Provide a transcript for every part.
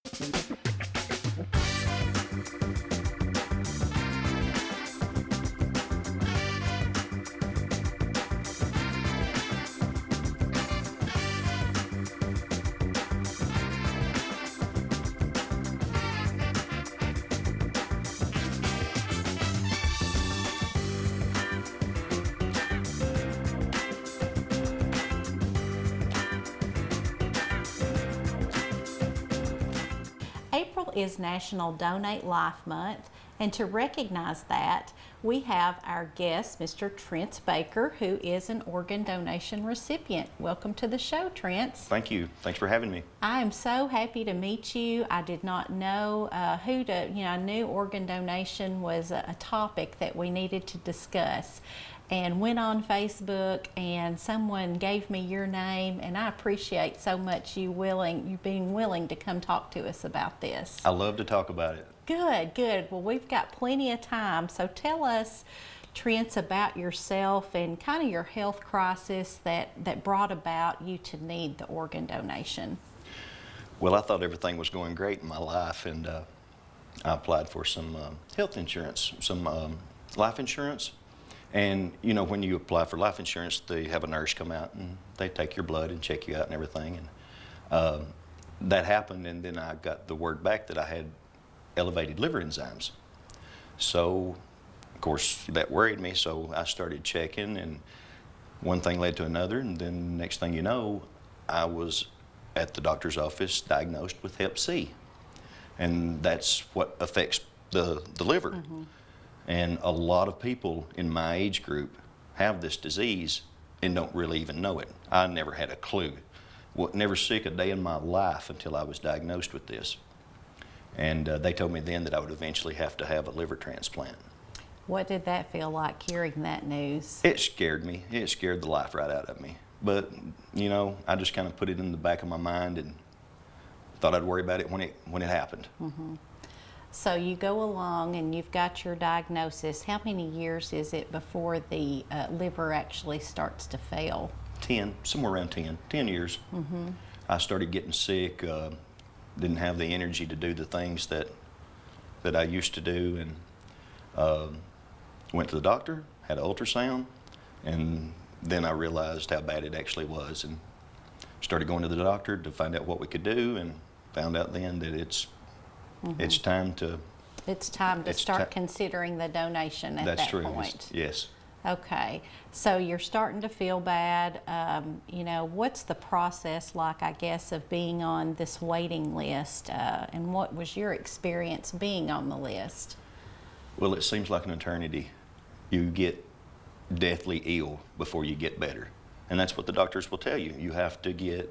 April is National Donate Life Month, and to recognize that, we have our guest, Mr. Trence Baker, who is an organ donation recipient. Welcome to the show, Trence. Thank you. Thanks for having me. I am so happy to meet you. I did not know I knew organ donation was a topic that we needed to discuss, and went on Facebook and someone gave me your name, and I appreciate so much you being willing to come talk to us about this. I love to talk about it. Good, good. Well, we've got plenty of time, so tell us, Trence, about yourself and kind of your health crisis that brought about you to need the organ donation. Well, I thought everything was going great in my life, and I applied for some health insurance, some life insurance. And, you know, when you apply for life insurance, they have a nurse come out and they take your blood and check you out and everything. And that happened, and then I got the word back that I had elevated liver enzymes. So, of course, that worried me, so I started checking, and one thing led to another, and then next thing you know, I was at the doctor's office diagnosed with Hep C. And that's what affects the liver. Mm-hmm. And a lot of people in my age group have this disease and don't really even know it. I never had a clue. Never sick a day in my life until I was diagnosed with this. And they told me then that I would eventually have to have a liver transplant. What did that feel like, hearing that news? It scared me. It scared the life right out of me. But, you know, I just kind of put it in the back of my mind and thought I'd worry about it when it happened. Mm-hmm. So you go along and you've got your diagnosis. How many years is it before the liver actually starts to fail? 10, somewhere around 10 years. Mm-hmm. I started getting sick, didn't have the energy to do the things that I used to do, and went to the doctor, had an ultrasound, and then I realized how bad it actually was, and started going to the doctor to find out what we could do, and found out then that it's time to start considering the donation at that point. That's true. Yes. Okay. So you're starting to feel bad. What's the process like, I guess, of being on this waiting list? And what was your experience being on the list? Well, it seems like an eternity. You get deathly ill before you get better. And that's what the doctors will tell you. You have to get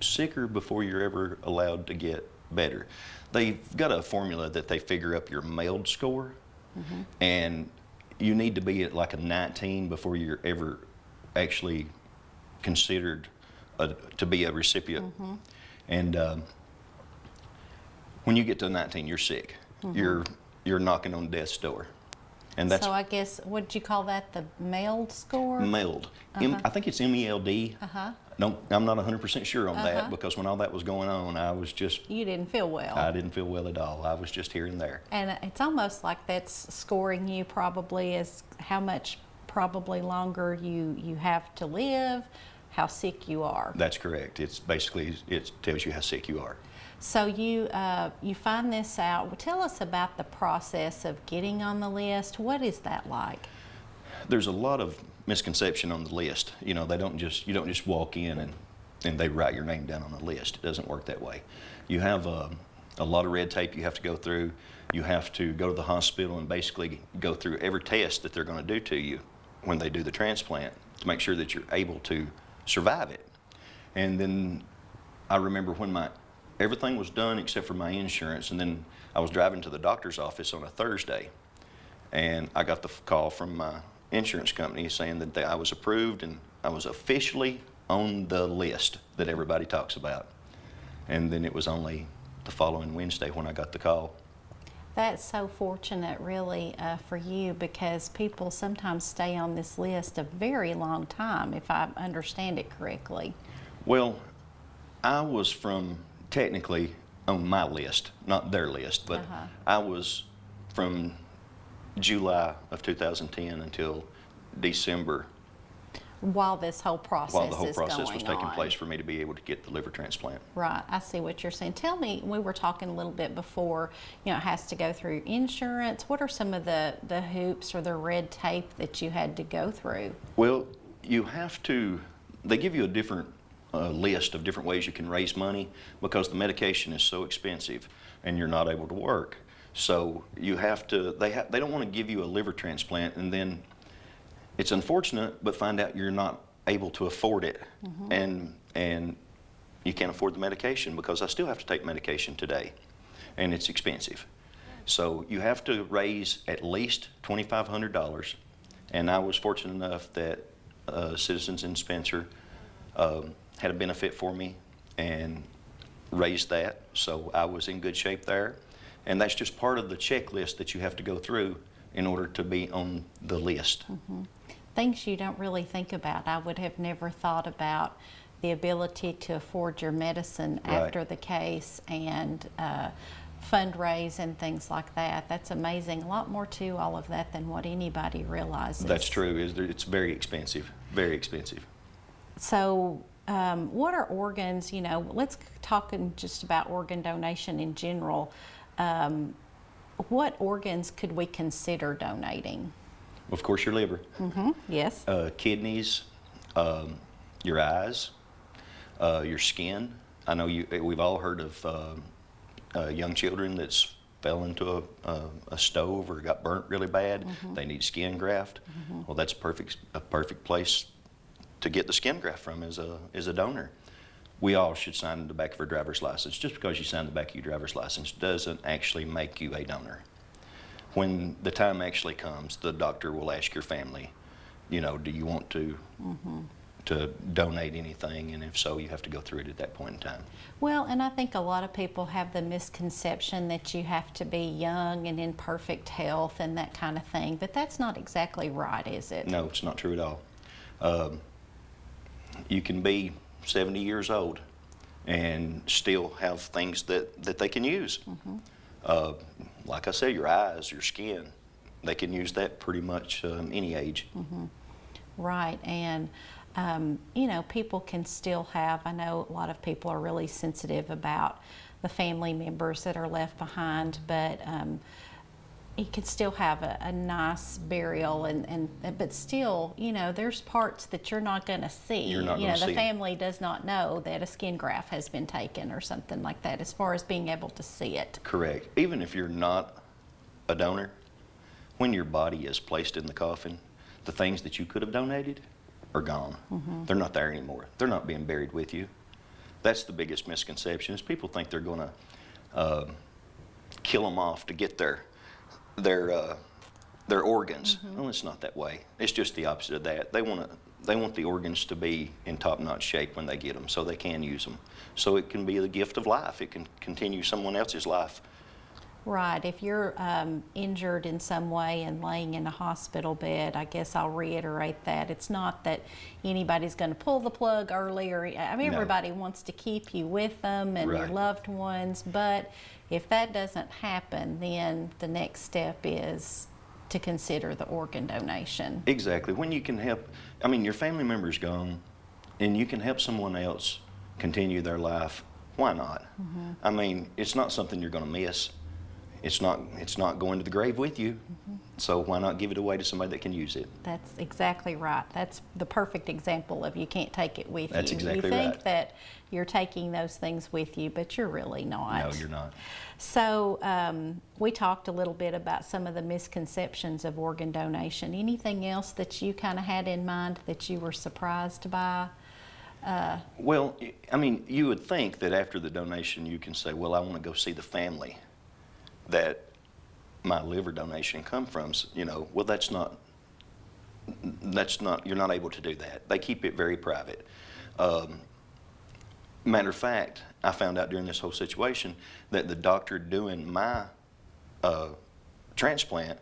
sicker before you're ever allowed to get better. They've got a formula that they figure up your MELD score, and you need to be at like a 19 before you're ever actually considered to be a recipient. And when you get to 19, you're sick. You're knocking on death's door. And that's, so I guess, what did you call that, the MELD score? MELD. I think it's MELD. I'm not 100% sure on that, because when all that was going on, I was just... You didn't feel well. I didn't feel well at all. I was just here and there. And it's almost like that's scoring you probably as how much probably longer you have to live, how sick you are. That's correct. It's basically, it tells you how sick you are. So you find this out. Well, tell us about the process of getting on the list. What is that like? There's a lot of misconception on the list. You know, you don't just walk in and they write your name down on the list. It doesn't work that way. You have a lot of red tape you have to go through. You have to go to the hospital and basically go through every test that they're going to do to you when they do the transplant to make sure that you're able to survive it. And then I remember when everything was done except for my insurance, and then I was driving to the doctor's office on a Thursday, and I got the call from my insurance company saying that I was approved and I was officially on the list that everybody talks about. And then it was only the following Wednesday when I got the call. That's so fortunate, really, for you, because people sometimes stay on this list a very long time, if I understand it correctly. Well, I was from, technically, on my list, not their list, but Uh-huh. I was from July of 2010 until December While this whole process while the whole is process going was taking on. place for me to be able to get the liver transplant. Right, I see what you're saying. Tell me, we were talking a little bit before, it has to go through insurance. What are some of the hoops or the red tape that you had to go through? Well, you have to, they give you a different list of different ways you can raise money because the medication is so expensive and you're not able to work. So you have to, they don't want to give you a liver transplant and then it's unfortunate, but find out you're not able to afford it. And you can't afford the medication because I still have to take medication today and it's expensive. So you have to raise at least $2,500. And I was fortunate enough that Citizens in Spencer had a benefit for me and raised that. So I was in good shape there. And that's just part of the checklist that you have to go through in order to be on the list. Things you don't really think about. I would have never thought about the ability to afford your medicine Right. after the case and fundraise and things like that. That's amazing. A lot more to all of that than what anybody realizes. That's true. It's very expensive, very expensive. So, what are organs? Let's talk just about organ donation in general. What organs could we consider donating? Of course, your liver, Yes. kidneys, your eyes, your skin. I know we've all heard of young children that's fell into a stove or got burnt really bad. They need skin graft. Well, that's a perfect place to get the skin graft from is a donor. We all should sign the back of our driver's license. Just because you sign the back of your driver's license doesn't actually make you a donor. When the time actually comes, the doctor will ask your family, do you want to donate anything? And if so, you have to go through it at that point in time. Well, and I think a lot of people have the misconception that you have to be young and in perfect health and that kind of thing, but that's not exactly right, is it? No, it's not true at all. You can be 70 years old and still have things that they can use. Like I said, your eyes, your skin, they can use that pretty much any age. Right, and people can still have, I know a lot of people are really sensitive about the family members that are left behind, but you can still have a nice burial, but still, there's parts that you're not going to see. You're not gonna the see. family does not know that a skin graft has been taken or something like that, as far as being able to see it. Correct. Even if you're not a donor, when your body is placed in the coffin, the things that you could have donated are gone. They're not there anymore. They're not being buried with you. That's the biggest misconception is people think they're going to kill them off to get their organs. Well, it's not that way. It's just the opposite of that. They want the organs to be in top-notch shape when they get them, so they can use them. So it can be the gift of life. It can continue someone else's life. Right. If you're injured in some way and laying in a hospital bed, I guess I'll reiterate that. It's not that anybody's going to pull the plug early, or No. everybody wants to keep you with them and your Right. loved ones, but if that doesn't happen, then the next step is to consider the organ donation. Exactly. When you can help, your family member's gone and you can help someone else continue their life, why not? It's not something you're going to miss. It's not going to the grave with you. So why not give it away to somebody that can use it? That's exactly right. That's the perfect example of you can't take it with That's you. exactly You think right. that you're taking those things with you, but you're really not. No, you're not. So we talked a little bit about some of the misconceptions of organ donation. Anything else that you kind of had in mind that you were surprised by? Well, you would think that after the donation you can say, well, I want to go see the family that my liver donation come from. Well, that's not, you're not able to do that. They keep it very private. Matter of fact, I found out during this whole situation that the doctor doing my transplant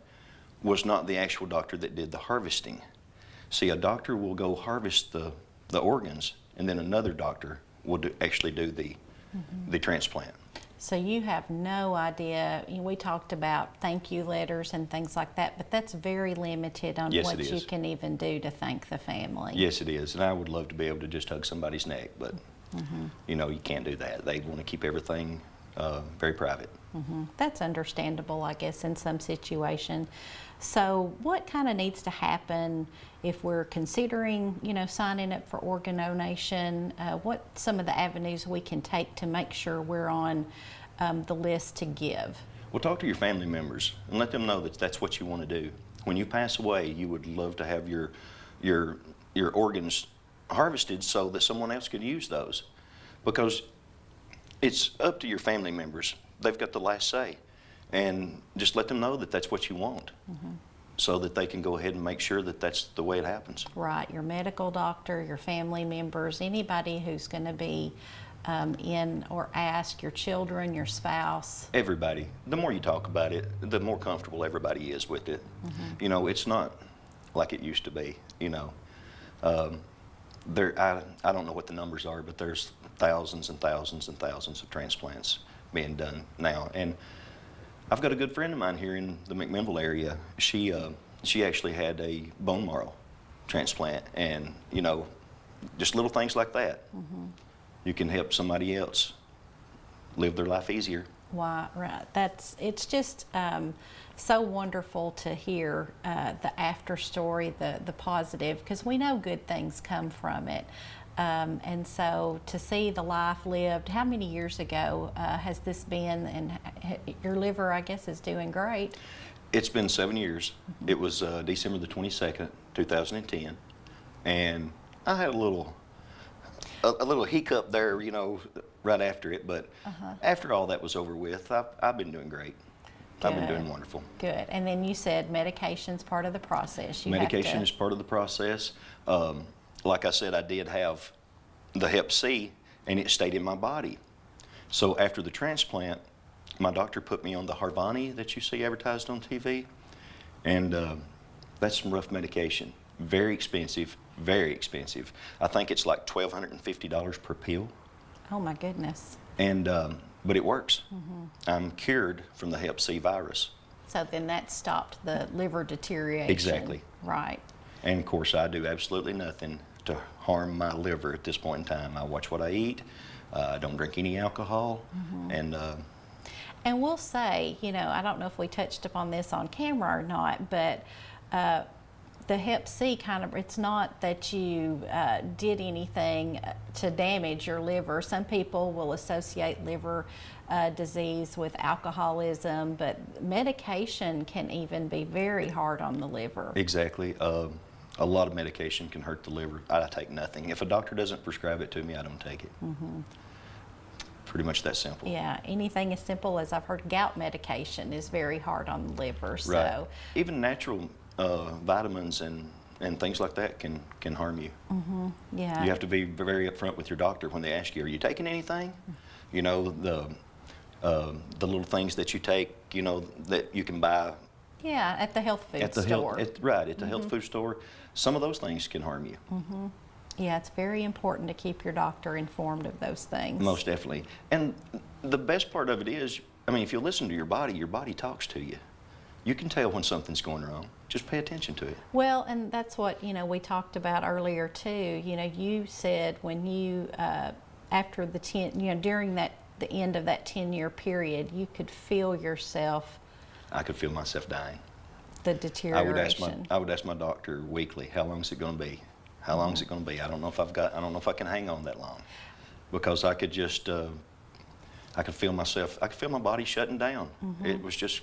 was not the actual doctor that did the harvesting. See, a doctor will go harvest the organs, and then another doctor will actually do the transplant. So you have no idea. We talked about thank you letters and things like that, but that's very limited on Yes, what it you is. can even do to thank the family. Yes, it is. And I would love to be able to just hug somebody's neck, but you know, you can't do that. They want to keep everything very private. That's understandable, I guess, in some situation. So what kind of needs to happen if we're considering, signing up for organ donation? What some of the avenues we can take to make sure we're on the list to give? Well, talk to your family members and let them know that that's what you want to do. When you pass away, you would love to have your organs harvested so that someone else can use those, because it's up to your family members. They've got the last say, and just let them know that that's what you want, so that they can go ahead and make sure that that's the way it happens. Right, your medical doctor, your family members, anybody who's going to be in or ask, your children, your spouse. Everybody. The more you talk about it, the more comfortable everybody is with it. You know, it's not like it used to be. I don't know what the numbers are, but there's thousands and thousands and thousands of transplants being done now. And I've got a good friend of mine here in the McMinnville area. She actually had a bone marrow transplant, and just little things like that. You can help somebody else live their life easier. Why, right. It's just so wonderful to hear the after story, the positive, because we know good things come from it. And so to see the life lived, how many years ago has this been? And your liver, I guess, is doing great. It's been 7 years. It was December the 22nd, 2010. And I had a little hiccup there, right after it. But after all that was over with, I've been doing great. I've been doing wonderful. Good. And then you said medication's part of the process. Medication is part of the process. Like I said, I did have the Hep C, and it stayed in my body. So after the transplant, my doctor put me on the Harvani that you see advertised on TV, and that's some rough medication. Very expensive, very expensive. I think it's like $1,250 per pill. Oh my goodness. And but it works. I'm cured from the Hep C virus. So then that stopped the liver deterioration. Exactly. Right. And of course, I do absolutely nothing to harm my liver at this point in time. I watch what I eat. I don't drink any alcohol, and we'll say, I don't know if we touched upon this on camera or not, but the Hep C it's not that you did anything to damage your liver. Some people will associate liver disease with alcoholism, but medication can even be very hard on the liver. Exactly. A lot of medication can hurt the liver. I take nothing. If a doctor doesn't prescribe it to me, I don't take it. Pretty much that simple. Yeah, anything as simple as I've heard gout medication is very hard on the liver. So right. Even natural vitamins and things like that can harm you. Yeah. You have to be very upfront with your doctor when they ask you, are you taking anything? The little things that you take, that you can buy. Yeah, at the health food store. At the health food store. Some of those things can harm you. Yeah, it's very important to keep your doctor informed of those things. Most definitely. And the best part of it is, if you listen to your body talks to you. You can tell when something's going wrong. Just pay attention to it. Well, and that's what, we talked about earlier too. You said when you, after the during the end of that 10-year period, you could feel yourself. I could feel myself dying. The deterioration. I would ask my doctor weekly, how long is it going to be? How long is it going to be? I don't know if I can hang on that long, because I could just, I could feel my body shutting down. It was just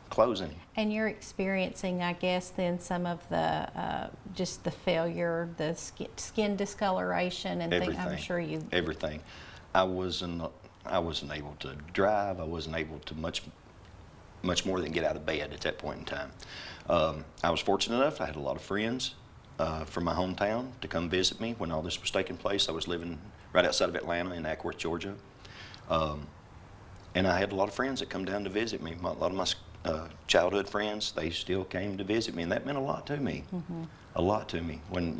closing. And you're experiencing, I guess, then some of the, just the failure, the skin discoloration and things. I'm sure you. Everything. I wasn't able to drive. I wasn't able to much more than get out of bed at that point in time. I was fortunate enough, I had a lot of friends from my hometown to come visit me when all this was taking place. I was living right outside of Atlanta in Ackworth, Georgia. And I had a lot of friends that come down to visit me. A lot of my childhood friends, they still came to visit me, and that meant a lot to me. A lot to me. When,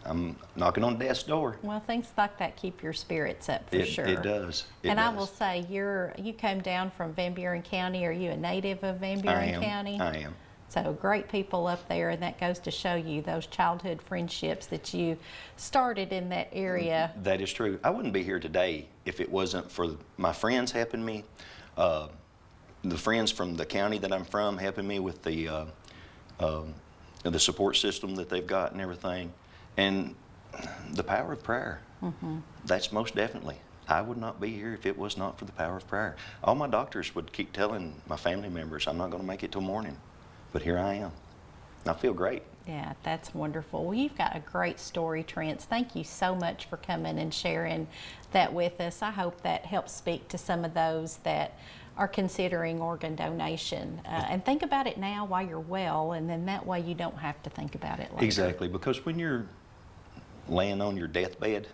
I'm knocking on death's door. Well, things like that keep your spirits up for sure. It does. And I will say, you came down from Van Buren County. Are you a native of Van Buren County? I am. So great people up there, and that goes to show you those childhood friendships that you started in that area. That is true. I wouldn't be here today if it wasn't for my friends helping me, the friends from the county that I'm from helping me with the support system that they've got and everything, and the power of prayer. That's most definitely. I would not be here if it was not for the power of prayer. All my doctors would keep telling my family members, I'm not going to make it till morning. But here I am. I feel great. Yeah, that's wonderful. Well, you've got a great story, Trence. Thank you so much for coming and sharing that with us. I hope that helps speak to some of those that are considering organ donation. And think about it now while you're well, and then that way you don't have to think about it later. Exactly, because when you're laying on your deathbed,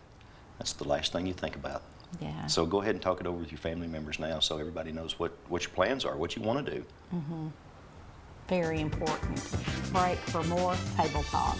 that's the last thing you think about. Yeah. So go ahead and talk it over with your family members now so everybody knows what your plans are, what you want to do. Very important. Break for more Table Talk.